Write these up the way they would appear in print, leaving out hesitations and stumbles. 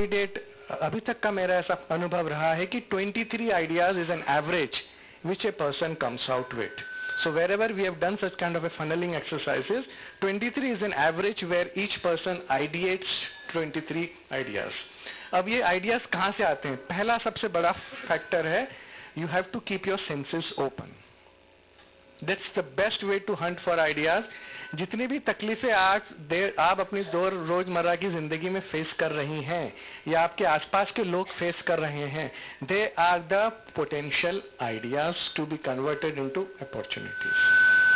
Date अभी तक का मेरा ऐसा अनुभव रहा है कि 23 ideas is an average which a person comes out with. So wherever we have done such kind of a funneling exercises, 23 is an average where each person ideates 23 ideas. अब ये ideas कहाँ से आते हैं? पहला सबसे बड़ा factor है, you have to keep your senses open. That's the best way to hunt for ideas. जितनी भी तकलीफें आप अपनी रोजमर्रा की जिंदगी में फेस कर रही हैं या आपके आसपास के लोग फेस कर रहे हैं, they are the potential ideas to be converted into opportunities.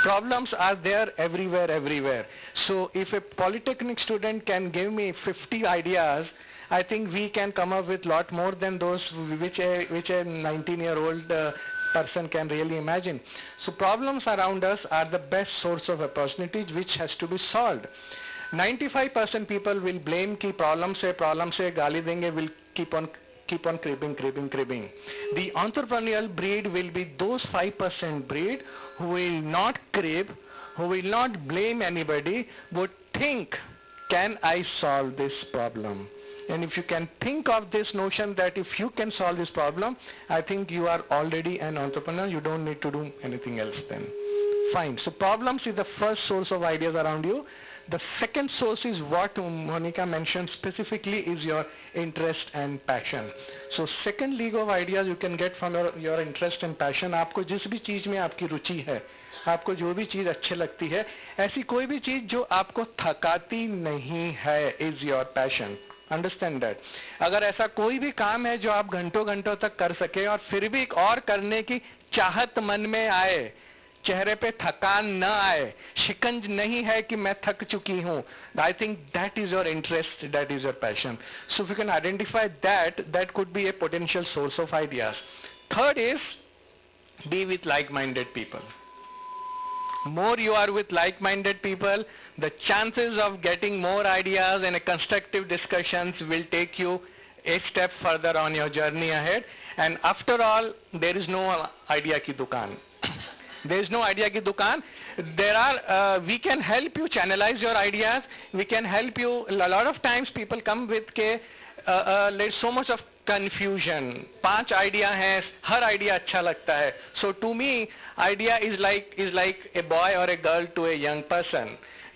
Problems are there everywhere. So if a polytechnic student can give me 50 ideas, I think we can come up with lot more than those which a 19-year-old person can really imagine. So problems around us are the best source of opportunities which has to be solved. 95% people will blame कि problem से गाली देंगे, will keep on cribbing. The entrepreneurial breed will be those 5% breed who will not crib, who will not blame anybody, would think, can I solve this problem? And if you can think of this notion that if you can solve this problem, I think you are already an entrepreneur. You don't need to do anything else then. Fine. So problems is the first source of ideas around you. The second source is what Monica mentioned specifically is your interest and passion. So second league of ideas you can get from your interest and passion. आपको जिस भी चीज में आपकी रुचि है, आपको जो भी चीज अच्छी लगती है, ऐसी कोई भी चीज जो आपको थकाती नहीं है, is your passion. Understand that. अगर ऐसा कोई भी काम है जो आप घंटों तक कर सके और फिर भी एक और करने की चाहत मन में आए, चेहरे पे थकान न आए, शिकंज नहीं है कि मैं थक चुकी हूं, I think that is your interest, that is your passion. So if you can identify that could be A potential source of ideas. Third is B with like minded people. More you are with like-minded people, the chances of getting more ideas and constructive discussions will take you a step further on your journey ahead. And after all, there is no idea ki dukaan. There is no idea ki dukaan. There are, we can help you channelize your ideas. We can help you. A lot of times people come with there's so much of confusion. 5 idea हैं, हर idea अच्छा लगता है. So to me, idea is like a boy or a girl to a young person.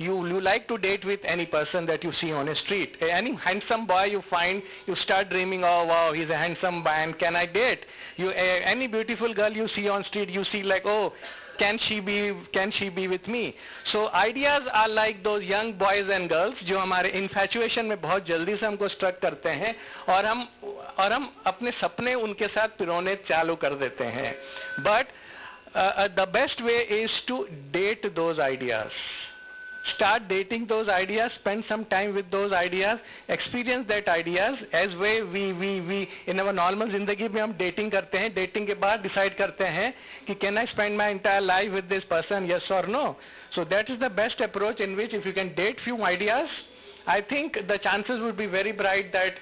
You like to date with any person that you see on a street. Any handsome boy you find, you start dreaming, oh wow, he's a handsome man, can I date? Any beautiful girl you see on street, you see like, oh, can she be with me? So ideas are like those young boys and girls जो हमारे infatuation में बहुत जल्दी से हमको struck करते हैं और हम अपने सपने उनके साथ पिरोने चालू कर देते हैं. But the best way is to date those ideas. Start dating those ideas, spend some time with those ideas, experience that ideas. As way we in our normal जिंदगी में हम dating करते हैं, dating के बाद decide करते हैं कि can I spend my entire life with this person, yes or no. So that is the best approach in which if you can date few ideas, I think the chances would be very bright that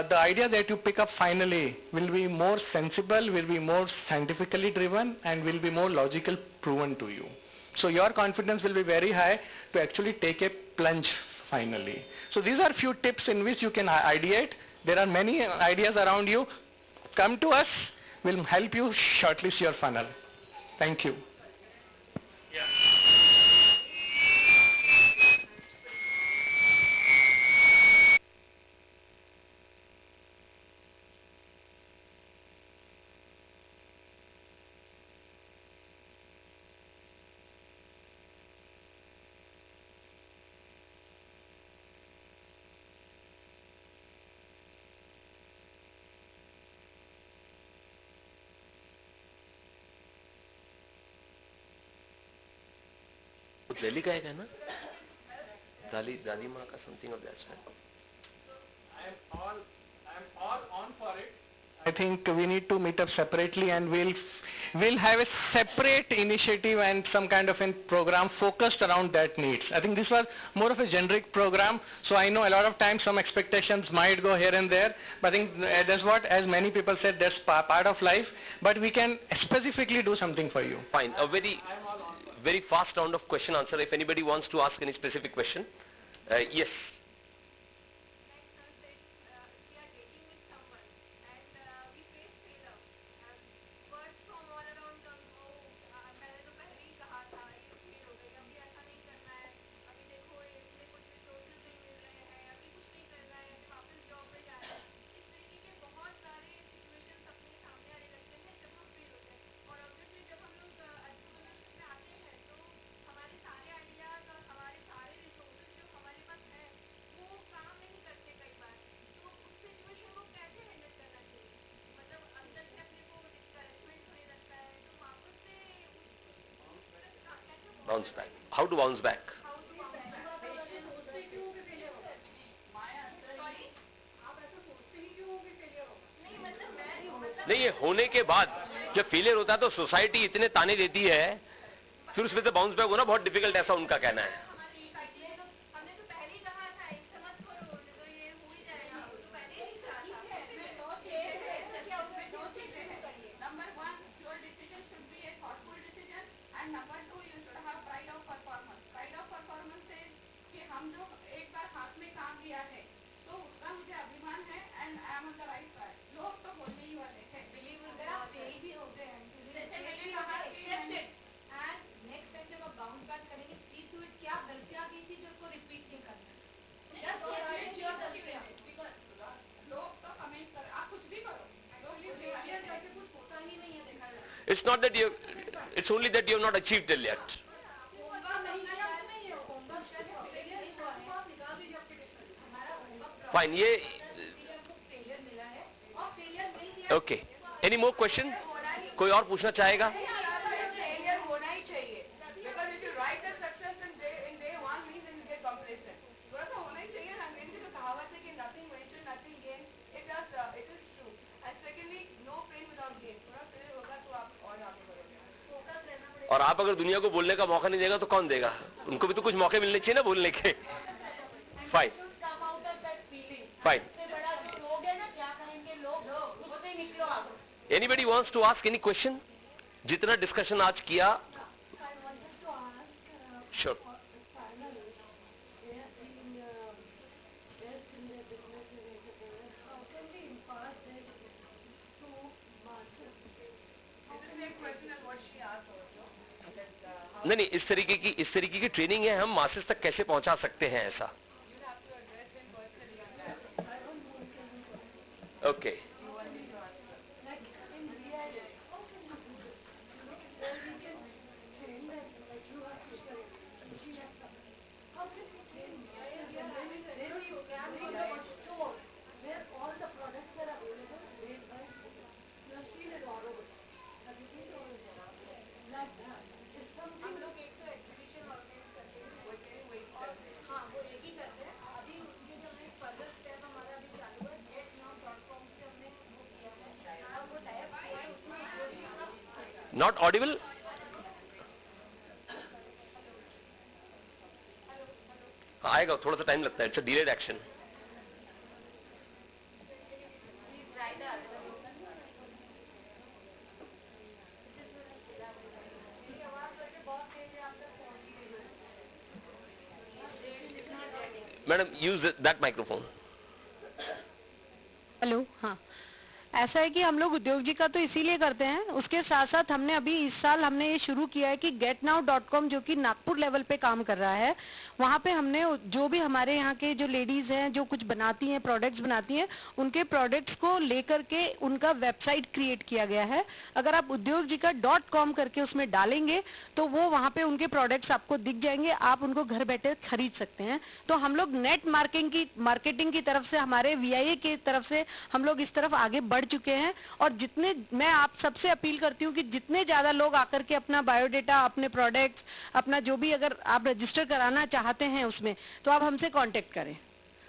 the idea that you pick up finally will be more sensible, will be more scientifically driven, and will be more logical proven to you. So your confidence will be very high to actually take a plunge finally. So these are few tips in which you can ideate. There are many ideas around you. Come to us, we'll help you shortlist your funnel. Thank you. Delhi का है ना, दादी माँ का something of that sort. I'm all on for it. I think we need to meet up separately and we'll have a separate initiative and some kind of a program focused around that needs. I think this was more of a generic program, so I know a lot of times some expectations might go here and there, but I think that's what, as many people said, that's part of life, but we can specifically do something for you. Fine. A very fast round of question answer. If anybody wants to ask any specific question, yes. Bounce back, how to bounce back? नहीं, ये होने के बाद जब failure होता है तो society इतने ताने देती है, फिर उसमें से बाउंस बैक होना बहुत डिफिकल्ट, ऐसा उनका कहना है। It's not that you, it's only that you have not achieved till yet. Fine, ये okay. Any more question? कोई और पूछना चाहेगा? और आप अगर दुनिया को बोलने का मौका नहीं देगा तो कौन देगा? उनको भी तो कुछ मौके मिलने चाहिए ना बोलने के। Fine fine. Anybody wants to ask any question? जितना डिस्कशन आज किया, श्योर। नहीं, इस तरीके की ट्रेनिंग है, हम मासेस तक कैसे पहुंचा सकते हैं ऐसा। Okay not Audible. आएगा, थोड़ा सा टाइम लगता है, it's a delayed action. Madam use that microphone. Hello, हाँ, ऐसा है कि हम लोग उद्योग जी का तो इसीलिए करते हैं, उसके साथ साथ हमने अभी इस साल हमने ये शुरू किया है कि getnow.com जो कि नागपुर लेवल पे काम कर रहा है, वहाँ पे हमने जो भी हमारे यहाँ के जो लेडीज हैं जो कुछ बनाती हैं, प्रोडक्ट्स बनाती हैं, उनके प्रोडक्ट्स को लेकर के उनका वेबसाइट क्रिएट किया गया है। अगर आप उद्योग जी का .com करके उसमें डालेंगे तो वो वहाँ पे उनके प्रोडक्ट्स आपको दिख जाएंगे, आप उनको घर बैठे खरीद सकते हैं। तो हम लोग नेट मार्केटिंग की तरफ से, हमारे VIA की तरफ से हम लोग इस तरफ आगे बढ़ चुके हैं। और जितने, मैं आप सबसे अपील करती हूँ कि जितने ज्यादा लोग आकर के अपना बायोडेटा, अपने प्रोडक्ट्स, अपना जो भी अगर आप रजिस्टर कराना चाहते हैं उसमें, तो आप हमसे कांटेक्ट करें।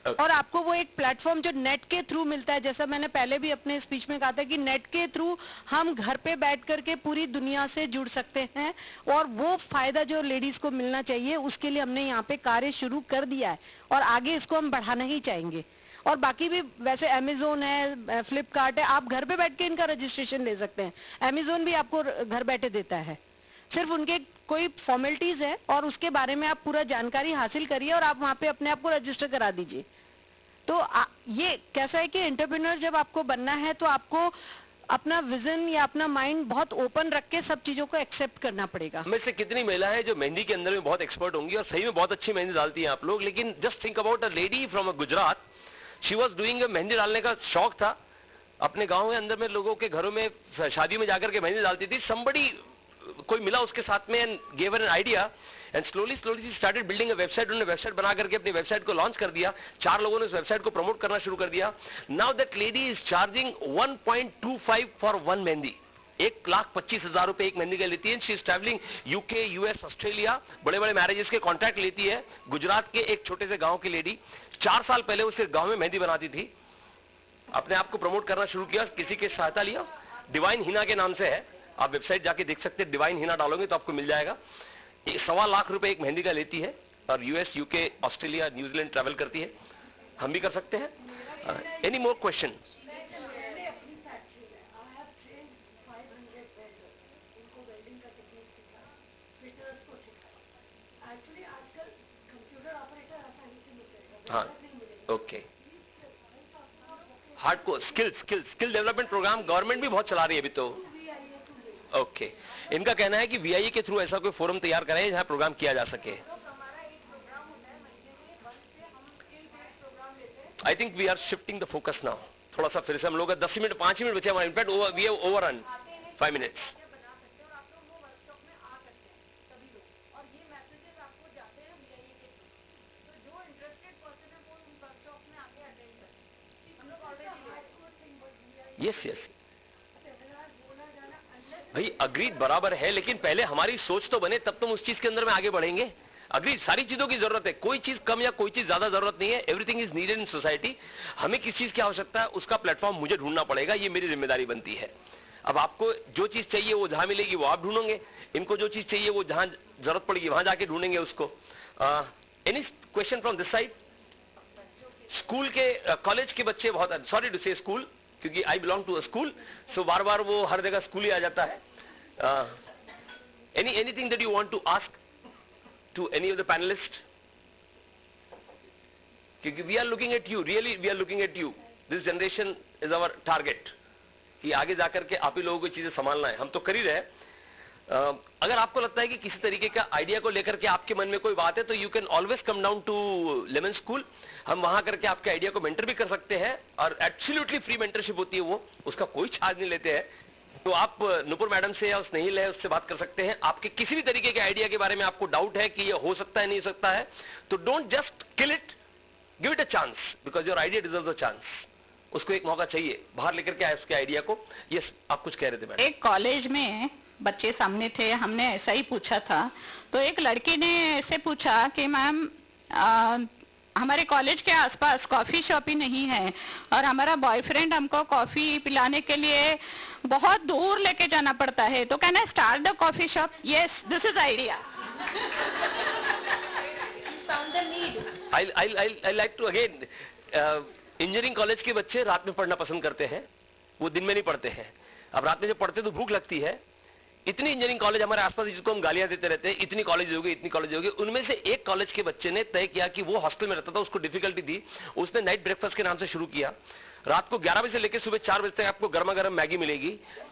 और आपको वो एक प्लेटफॉर्म जो नेट के थ्रू मिलता है, जैसा मैंने पहले भी अपने स्पीच में कहा था कि नेट के थ्रू हम घर पे बैठ करके पूरी दुनिया से जुड़ सकते हैं, और वो फायदा जो लेडीज को मिलना चाहिए उसके लिए हमने यहाँ पे कार्य शुरू कर दिया है और आगे इसको हम बढ़ाना ही चाहेंगे। और बाकी भी वैसे अमेजोन है, फ्लिपकार्ट है, आप घर पे बैठ के इनका रजिस्ट्रेशन ले सकते हैं। अमेजोन भी आपको घर बैठे देता है, सिर्फ उनके कोई फॉर्मेलिटीज है और उसके बारे में आप पूरा जानकारी हासिल करिए और आप वहाँ पे अपने आप को रजिस्टर करा दीजिए। तो ये कैसा है कि एंटरप्रेन्योर जब आपको बनना है तो आपको अपना विजन या अपना माइंड बहुत ओपन रख के सब चीजों को एक्सेप्ट करना पड़ेगा। में से कितनी महिला है जो मेहंदी के अंदर में बहुत एक्सपर्ट होंगी और सही में बहुत अच्छी मेहंदी डालती हैं आप लोग, लेकिन just think about a lady from Gujarat, she was doing, mehndi डालने का शौक था, अपने गांव के अंदर में लोगों के घरों में शादी में जाकर के मेहंदी डालती थी। somebody, कोई मिला उसके साथ में and gave her an idea and slowly she started building a website. उन्होंने वेबसाइट बना करके अपनी वेबसाइट को लॉन्च कर दिया, 4 लोगों ने उस वेबसाइट को प्रमोट करना शुरू कर दिया। Now that lady is charging 1.25 for 1 mehndi. 1,25,000 रुपए एक मेहंदी का लेती है। She is travelling UK, US, Australia, बड़े बड़े मैरिजेस के कॉन्ट्रैक्ट लेती है। गुजरात के एक छोटे से गांव की लेडी, 4 साल पहले वो सिर्फ गांव में मेहंदी बनाती थी, अपने आप को प्रमोट करना शुरू किया, किसी की सहायता लिया, डिवाइन हिना के नाम से है, आप वेबसाइट जाके देख सकते हैं, डिवाइन हिना डालोगे तो आपको मिल जाएगा। 1.25 लाख रुपए एक मेहंदी का लेती है और US, UK, Australia, New Zealand travel करती है। हम भी कर सकते हैं। Any more question? हाँ, okay. Hardcore skill development program government भी बहुत चला रही है अभी तो। ओके, इनका कहना है कि वीआईए के थ्रू ऐसा कोई फोरम तैयार करें जहां प्रोग्राम किया जा सके। I think we are shifting the focus now. थोड़ा सा फिर से हम लोग 10 मिनट 5 मिनट बचे हमारे, in fact we have overrun 5 minutes. Yes yes भाई, अग्रीड बराबर है, लेकिन पहले हमारी सोच तो बने तब तुम उस चीज के अंदर में आगे बढ़ेंगे। अग्रीड, सारी चीजों की जरूरत है, कोई चीज कम या कोई चीज ज्यादा जरूरत नहीं है। Everything is needed in society. हमें किस चीज की आवश्यकता है उसका प्लेटफॉर्म मुझे ढूंढना पड़ेगा, ये मेरी जिम्मेदारी बनती है। अब आपको जो चीज चाहिए वो जहां मिलेगी वो आप ढूंढोगे, इनको जो चीज चाहिए वो जहां जरूरत पड़ेगी वहां जाके ढूंढेंगे उसको। Any question from this side? School के कॉलेज के बच्चे बहुत, सॉरी टू से स्कूल, क्योंकि I belong to a school, so बार बार वो हर जगह स्कूल ही आ जाता है। Anything that you want to ask to any of the panelist? क्योंकि we are looking at you, really we are looking at you. This generation is our target कि आगे जाकर के आप ही लोगों को चीजें संभालना है। हम तो कर ही रहे। अगर आपको लगता है कि किसी तरीके का आइडिया को लेकर के आपके मन में कोई बात है तो you can always come down to lemon school. हम वहां करके आपके आइडिया को मेंटर भी कर सकते हैं और एब्सोल्युटली फ्री मेंटरशिप होती है, वो उसका कोई चार्ज नहीं लेते हैं। तो आप नुपुर मैडम से या स्नेहिल है उससे बात कर सकते हैं। आपके किसी भी तरीके के आइडिया के बारे में आपको डाउट है कि ये हो सकता है नहीं हो सकता है, तो don't just kill it, give it a chance, because your idea deserves a chance. उसको एक मौका चाहिए, बाहर लेकर के आए उसके आइडिया को। यस, आप कुछ कह रहे थे मैडम? एक कॉलेज में बच्चे सामने थे, हमने ऐसा ही पूछा था, तो एक लड़की ने ऐसे पूछा कि मैम हमारे कॉलेज के आसपास कॉफी शॉप ही नहीं है और हमारा बॉयफ्रेंड हमको कॉफी पिलाने के लिए बहुत दूर लेके जाना पड़ता है, तो can I start the coffee shop? Yes, this is idea. I like to again, engineering college के बच्चे रात में पढ़ना पसंद करते हैं, वो दिन में नहीं पढ़ते हैं। अब रात में जब पढ़ते तो भूख लगती है। इतनी इंजीनियरिंग कॉलेज हमारे आसपास जिसको हम गालियां देते रहते हैं, इतनी कॉलेज होगी इतनी कॉलेज होगी, उनमें से एक कॉलेज के बच्चे ने तय किया कि वो हॉस्टल में रहता था, उसको डिफिकल्टी थी, उसने नाइट ब्रेकफास्ट के नाम से शुरू किया। रात को 11 बजे से लेकर सुबह 4 बजे तक आपको गर्मा गर्म मैगी मिलेगी।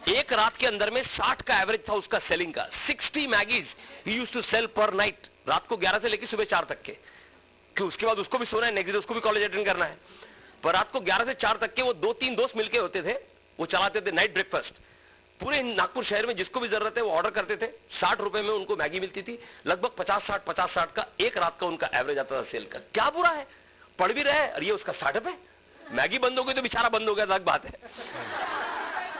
एक रात के अंदर में 60 का एवरेज था उसका सेलिंग का। 60 मैगीज ही यूज्ड टू सेल पर नाइट, रात को 11 से लेकर सुबह 4 तक के, कि उसके बाद उसको भी सोना है, नेक्स्ट डे उसको भी कॉलेज अटेंड करना है। पर रात को 11 से 4 तक के वो 2-3 दोस्त मिलके होते थे, वो चलाते थे नाइट ब्रेकफास्ट। पूरे नागपुर शहर में जिसको भी जरूरत है वो ऑर्डर करते थे, 60 रुपए में उनको मैगी मिलती थी। लगभग 50-60 का एक रात का उनका एवरेज आता था सेल का। क्या बुरा है, पढ़ भी रहे और ये उसका स्टार्टअप है। मैगी बंद हो गई तो बेचारा बंद हो गया, अलग बात है,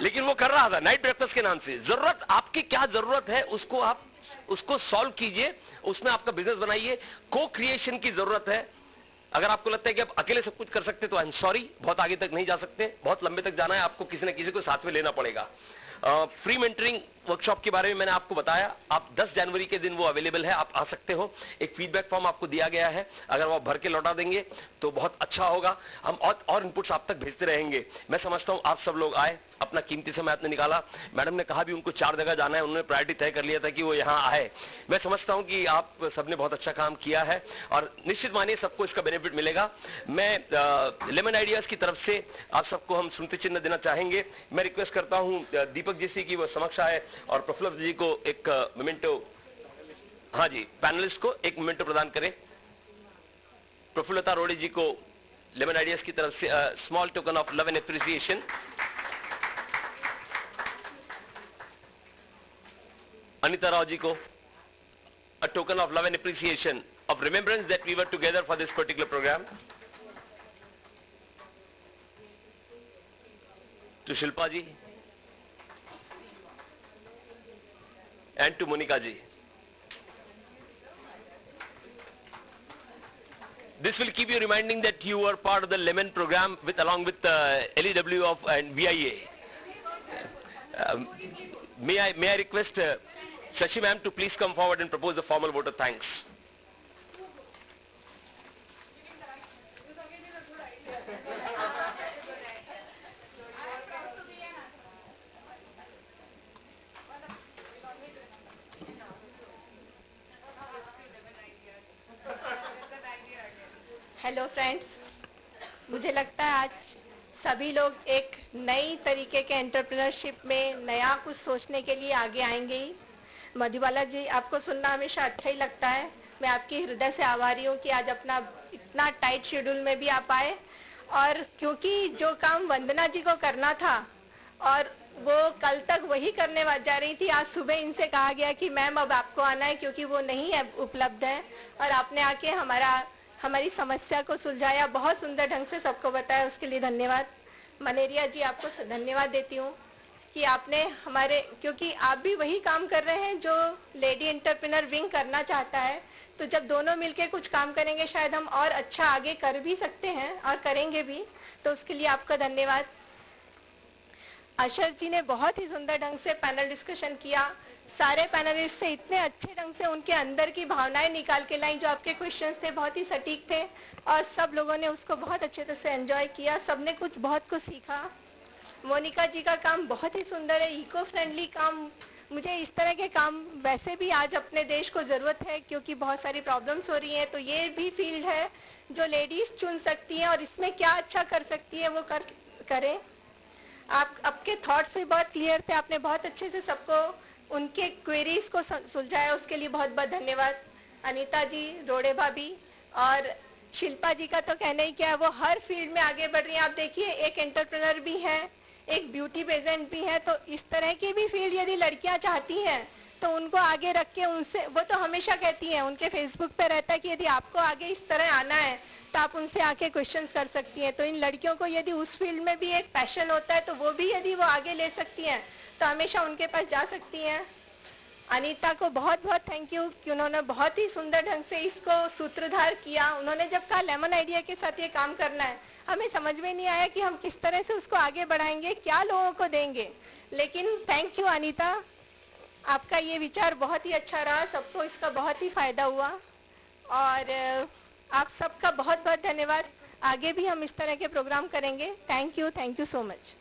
लेकिन वो कर रहा था नाइट ब्रेकफास्ट के नाम से। जरूरत, आपकी क्या जरूरत है उसको आप उसको सॉल्व कीजिए, उसमें आपका बिजनेस बनाइए। को क्रिएशन की जरूरत है। अगर आपको लगता है कि आप अकेले सब कुछ कर सकते तो आई एम सॉरी, बहुत आगे तक नहीं जा सकते, बहुत लंबे तक जाना है, आपको किसी न किसी को साथ में लेना पड़ेगा। फ्री मेंटरिंग वर्कशॉप के बारे में मैंने आपको बताया, आप 10 जनवरी के दिन वो अवेलेबल है, आप आ सकते हो। एक फीडबैक फॉर्म आपको दिया गया है, अगर वो भर के लौटा देंगे तो बहुत अच्छा होगा। हम और इनपुट्स आप तक भेजते रहेंगे। मैं समझता हूं आप सब लोग आए, अपना कीमती समय आपने निकाला। मैडम ने कहा भी उनको 4 जगह जाना है, उन्होंने प्रायोरिटी तय कर लिया था कि वो यहाँ आए। मैं समझता हूं कि आप सबने बहुत अच्छा काम किया है और निश्चित मानिए सबको इसका बेनिफिट मिलेगा। मैं लेमन आइडियाज की तरफ से आप सबको हम स्मृति चिन्ह देना चाहेंगे। मैं रिक्वेस्ट करता हूं दीपक जी से कि वो समक्ष आए और प्रफुल्ल जी को एक मोमेंटो, हाँ जी, पैनलिस्ट को एक मोमेंटो प्रदान करें। प्रफुल्लता रोड़ी जी को लेमन आइडियाज की तरफ से small token of love and appreciation. Anita Rao ji को a token of love and appreciation of remembrance that we were together for this particular program. To Shilpa ji, and to Monica ji. This will keep you reminding that you are part of the Lemon program along with LEW and VIA. May I request Shashi ma'am to please come forward and propose the formal vote of thanks. Hello friends, मुझे लगता है आज सभी लोग एक नई तरीके के एंटरप्रेन्योरशिप में नया कुछ सोचने के लिए आगे आएंगे ही। मधुबाला जी, आपको सुनना हमेशा अच्छा ही लगता है। मैं आपकी हृदय से आभारी हूँ कि आज अपना इतना टाइट शेड्यूल में भी आप आए, और क्योंकि जो काम वंदना जी को करना था और वो कल तक वही करने जा रही थी, आज सुबह इनसे कहा गया कि मैम अब आपको आना है क्योंकि वो नहीं है उपलब्ध है, और आपने आके हमारी समस्या को सुलझाया, बहुत सुंदर ढंग से सबको बताया, उसके लिए धन्यवाद। मनेरिया जी, आपको धन्यवाद देती हूँ कि आपने क्योंकि आप भी वही काम कर रहे हैं जो लेडी एंटरप्रेन्योर विंग करना चाहता है, तो जब दोनों मिलके कुछ काम करेंगे शायद हम और अच्छा आगे कर भी सकते हैं और करेंगे भी, तो उसके लिए आपका धन्यवाद। अशर जी ने बहुत ही सुंदर ढंग से पैनल डिस्कशन किया, सारे पैनलिस्ट से इतने अच्छे ढंग से उनके अंदर की भावनाएं निकाल के लाई, जो आपके क्वेश्चंस थे बहुत ही सटीक थे और सब लोगों ने उसको बहुत अच्छे तरह से एंजॉय किया, सबने बहुत कुछ सीखा। मोनिका जी का काम बहुत ही सुंदर है, इको फ्रेंडली काम। मुझे इस तरह के काम वैसे भी आज अपने देश को ज़रूरत है क्योंकि बहुत सारी प्रॉब्लम्स हो रही हैं, तो ये भी फील्ड है जो लेडीज़ चुन सकती हैं और इसमें क्या अच्छा कर सकती है वो करें। आपके थॉट्स भी बहुत क्लियर थे, आपने बहुत अच्छे से सबको उनके क्वेरीज को सुलझाया, उसके लिए बहुत बहुत धन्यवाद। अनीता जी, रोड़े भाभी और शिल्पा जी का तो कहना ही क्या है, वो हर फील्ड में आगे बढ़ रही हैं। आप देखिए, एक एंटरप्रेन्योर भी है, एक ब्यूटी पेजेंट भी है, तो इस तरह की भी फील्ड यदि लड़कियां चाहती हैं तो उनको आगे रख के उनसे, वो तो हमेशा कहती हैं, उनके फेसबुक पे रहता है कि यदि आपको आगे इस तरह आना है तो आप उनसे आके क्वेश्चंस कर सकती हैं। तो इन लड़कियों को यदि उस फील्ड में भी एक पैशन होता है तो वो भी यदि वो आगे ले सकती हैं तो हमेशा उनके पास जा सकती हैं। अनीता को बहुत बहुत थैंक यू कि उन्होंने बहुत ही सुंदर ढंग से इसको सूत्रधार किया। उन्होंने जब कहा लेमन आइडिया के साथ ये काम करना है, हमें समझ में नहीं आया कि हम किस तरह से उसको आगे बढ़ाएंगे, क्या लोगों को देंगे, लेकिन थैंक यू अनीता, आपका ये विचार बहुत ही अच्छा रहा, सबको इसका बहुत ही फायदा हुआ और आप सबका बहुत बहुत धन्यवाद। आगे भी हम इस तरह के प्रोग्राम करेंगे। Thank you so much.